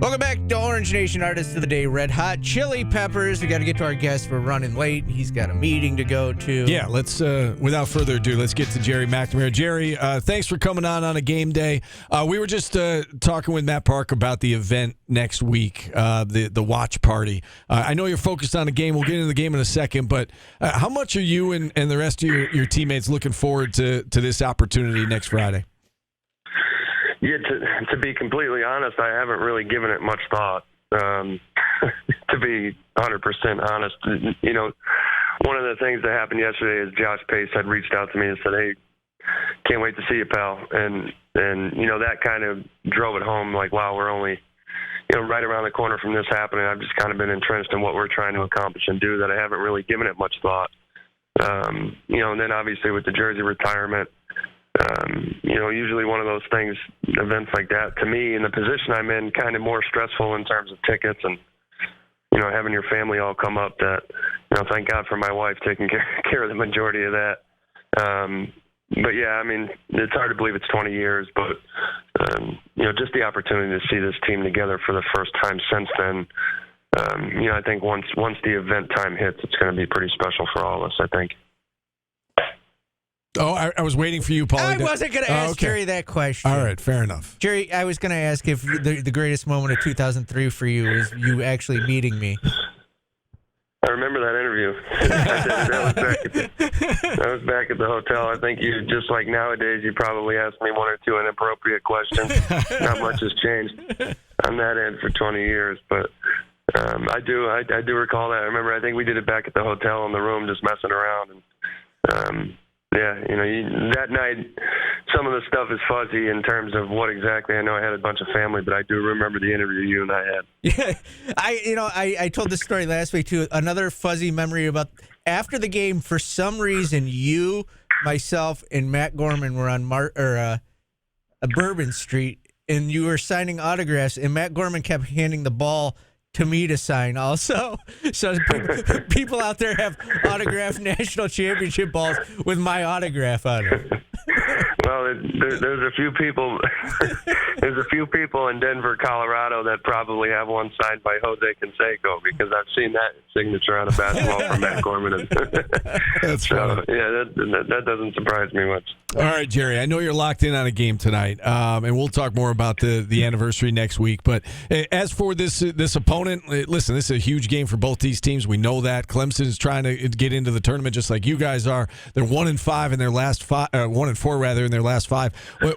Welcome back to Orange Nation Artist of the Day, Red Hot Chili Peppers. We got to get to our guest. We're running late. He's got a meeting to go to. Yeah, let's, without further ado, let's get to Gerry McNamara. Gerry, thanks for coming on a game day. We were just talking with Matt Park about the event next week, the watch party. I know you're focused on the game. We'll get into the game in a second, but how much are you and the rest of your teammates looking forward to this opportunity next Friday? Yeah, to be completely honest, I haven't really given it much thought. To be 100% honest, you know, one of the things that happened yesterday is Josh Pace had reached out to me and said, "Hey, can't wait to see you, pal." And you know, that kind of drove it home. Like, wow, we're only, you know, right around the corner from this happening. I've just kind of been entrenched in what we're trying to accomplish and do that I haven't really given it much thought. You know, and then obviously with the jersey retirement. You know, usually one of those things, events like that, to me, in the position I'm in, kind of more stressful in terms of tickets and, you know, having your family all come up that, you know, thank God for my wife taking care of the majority of that. But, yeah, I mean, it's hard to believe it's 20 years, but, you know, just the opportunity to see this team together for the first time since then, you know, I think once the event time hits, it's going to be pretty special for all of us, I think. Oh, I was waiting for you, Paul. I wasn't going to ask Gerry that question. All right, fair enough. Gerry, I was going to ask if the greatest moment of 2003 for you was you actually meeting me. I remember that interview. That was back at the hotel. I think you, just like nowadays, you probably asked me one or two inappropriate questions. Not much has changed on that end for 20 years, but I do recall that. I remember, I think we did it back at the hotel in the room, just messing around, and yeah, you know, that night, some of the stuff is fuzzy in terms of what exactly. I know I had a bunch of family, but I do remember the interview you and I had. Yeah, I told this story last week too. Another fuzzy memory about after the game. For some reason, you, myself, and Matt Gorman were on Bourbon Street, and you were signing autographs, and Matt Gorman kept handing the ball to me to sign also. So people out there have autographed national championship balls with my autograph on it. Well, there's a few people. There's a few people in Denver, Colorado, that probably have one signed by Jose Canseco, because I've seen that signature on a basketball from Matt Gorman. That's so, funny. yeah, that doesn't surprise me much. All right, Gerry, I know you're locked in on a game tonight, and we'll talk more about the anniversary next week. But as for this opponent, listen, this is a huge game for both these teams. We know that Clemson is trying to get into the tournament just like you guys are. They're 1-5 in their last 5, 1-4 rather in their last 5.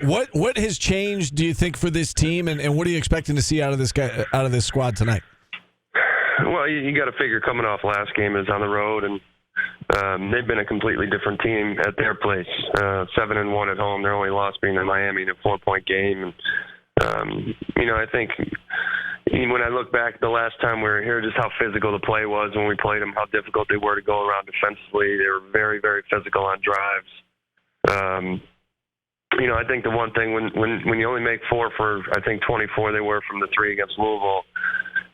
What has changed, do you think, for this team, and what are you expecting to see out of this squad tonight? Well, you got to figure coming off last game is on the road, and they've been a completely different team at their place. 7-1 at home. Their only loss being in Miami in a 4-point game. And, you know, I think when I look back the last time we were here, just how physical the play was when we played them, how difficult they were to go around defensively. They were very, very physical on drives. You know, I think the one thing when you only make 4 for, I think 24 they were from the 3 against Louisville,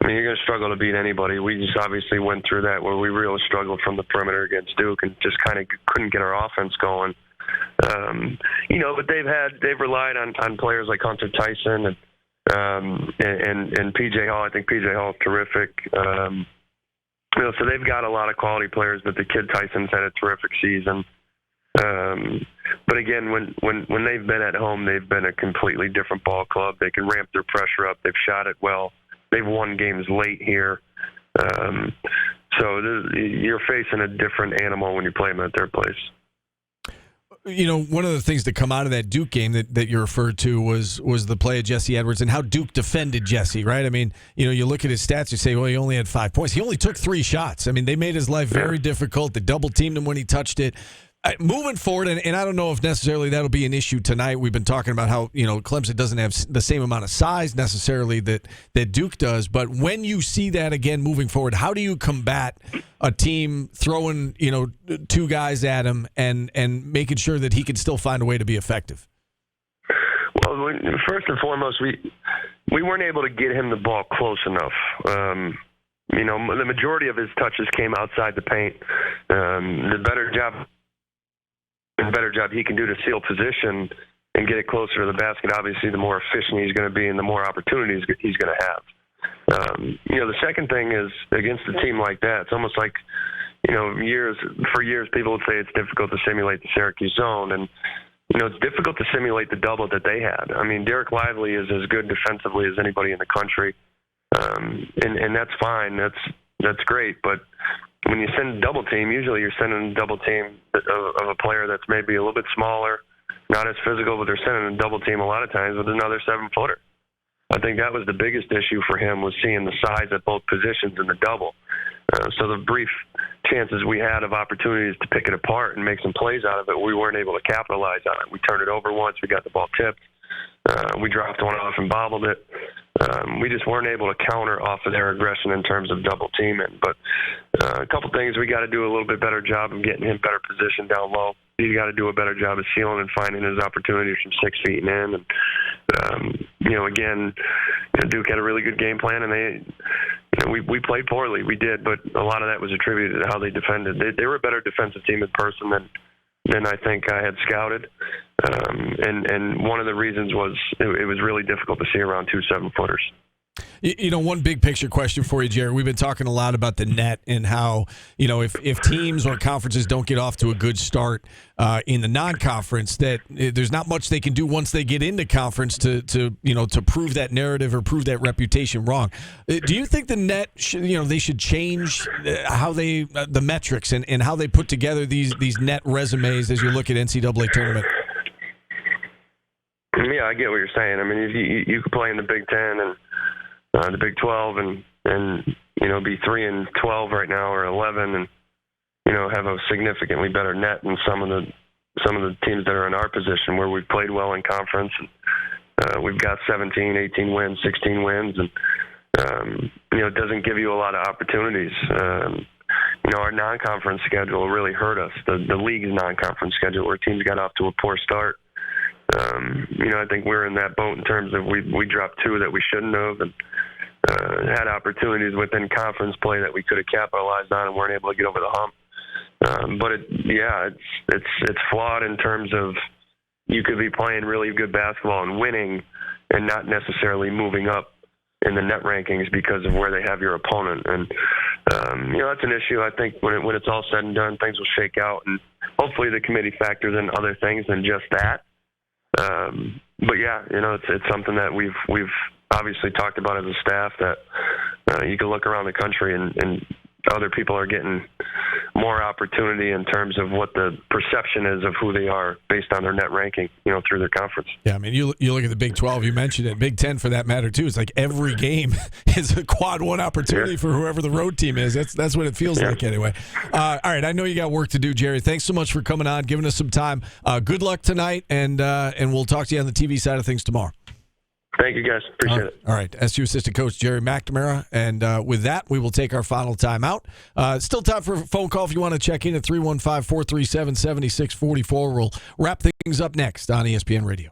I mean, you're going to struggle to beat anybody. We just obviously went through that where we really struggled from the perimeter against Duke and just kind of couldn't get our offense going. You know, but they've relied on players like Hunter Tyson and P.J. Hall. I think P.J. Hall is terrific. You know, so they've got a lot of quality players, but the kid Tyson's had a terrific season. But again, when they've been at home, they've been a completely different ball club. They can ramp their pressure up. They've shot it well. They've won games late here. So you're facing a different animal when you play them at their place. You know, one of the things that come out of that Duke game that you referred to was the play of Jesse Edwards and how Duke defended Jesse, right? I mean, you know, you look at his stats, you say, well, he only had 5 points. He only took 3 shots. I mean, they made his life very difficult. They double-teamed him when he touched it. Moving forward, and I don't know if necessarily that'll be an issue tonight. We've been talking about how, you know, Clemson doesn't have the same amount of size necessarily that Duke does. But when you see that again moving forward, how do you combat a team throwing, you know, 2 guys at him and making sure that he can still find a way to be effective? Well, first and foremost, we weren't able to get him the ball close enough. You know, the majority of his touches came outside the paint. The better job he can do to seal position and get it closer to the basket, obviously the more efficient he's going to be and the more opportunities he's going to have. The second thing is against a team like that, it's almost like, for years people would say it's difficult to simulate the Syracuse zone, and it's difficult to simulate the double that they had. I mean, Derek Lively is as good defensively as anybody in the country, and that's fine. That's great, but when you send a double team, usually you're sending a double team of a player that's maybe a little bit smaller, not as physical, but they're sending a double team a lot of times with another 7-footer. I think that was the biggest issue for him, was seeing the size at both positions in the double. So the brief chances we had of opportunities to pick it apart and make some plays out of it, we weren't able to capitalize on it. We turned it over once. We got the ball tipped. We dropped one off and bobbled it. We just weren't able to counter off of their aggression in terms of double teaming. But a couple things, we got to do a little bit better job of getting him better positioned down low. You got to do a better job of sealing and finding his opportunities from 6 feet and in. And again, Duke had a really good game plan, and we played poorly. We did, but a lot of that was attributed to how they defended. They were a better defensive team in person than I think I had scouted. And one of the reasons was it was really difficult to see around 2 7-footers. One big picture question for you, Gerry. We've been talking a lot about the net and how, if teams or conferences don't get off to a good start in the non-conference, that there's not much they can do once they get into conference to prove that narrative or prove that reputation wrong. Do you think the net they should change how the metrics and how they put together these net resumes as you look at NCAA tournament? Yeah, I get what you're saying. I mean, if you could play in the Big Ten and the Big 12 and be 3-12 right now, or 11, and have a significantly better net than some of the teams that are in our position, where we've played well in conference. And, we've got 17, 18 wins, 16 wins, and it doesn't give you a lot of opportunities. Our non-conference schedule really hurt us. The league's non-conference schedule, where teams got off to a poor start. I think we're in that boat in terms of we dropped 2 that we shouldn't have, and had opportunities within conference play that we could have capitalized on and weren't able to get over the hump. But it's flawed in terms of you could be playing really good basketball and winning, and not necessarily moving up in the net rankings because of where they have your opponent. And that's an issue. I think when it's all said and done, things will shake out, and hopefully the committee factors in other things than just that. But yeah, it's something that we've obviously talked about as a staff, that you can look around the country and other people are getting more opportunity in terms of what the perception is of who they are based on their net ranking, through their conference. Yeah, I mean, you look at the Big 12, you mentioned it, Big 10 for that matter too. It's like every game is a quad 1 opportunity for whoever the road team is. That's what it feels like anyway. All right, I know you got work to do, Gerry. Thanks so much for coming on, giving us some time. Good luck tonight, and we'll talk to you on the TV side of things tomorrow. Thank you, guys. Appreciate it. All right. SU assistant coach Gerry McNamara. And with that, we will take our final timeout. Still time for a phone call if you want to check in at 315-437-7644. We'll wrap things up next on ESPN Radio.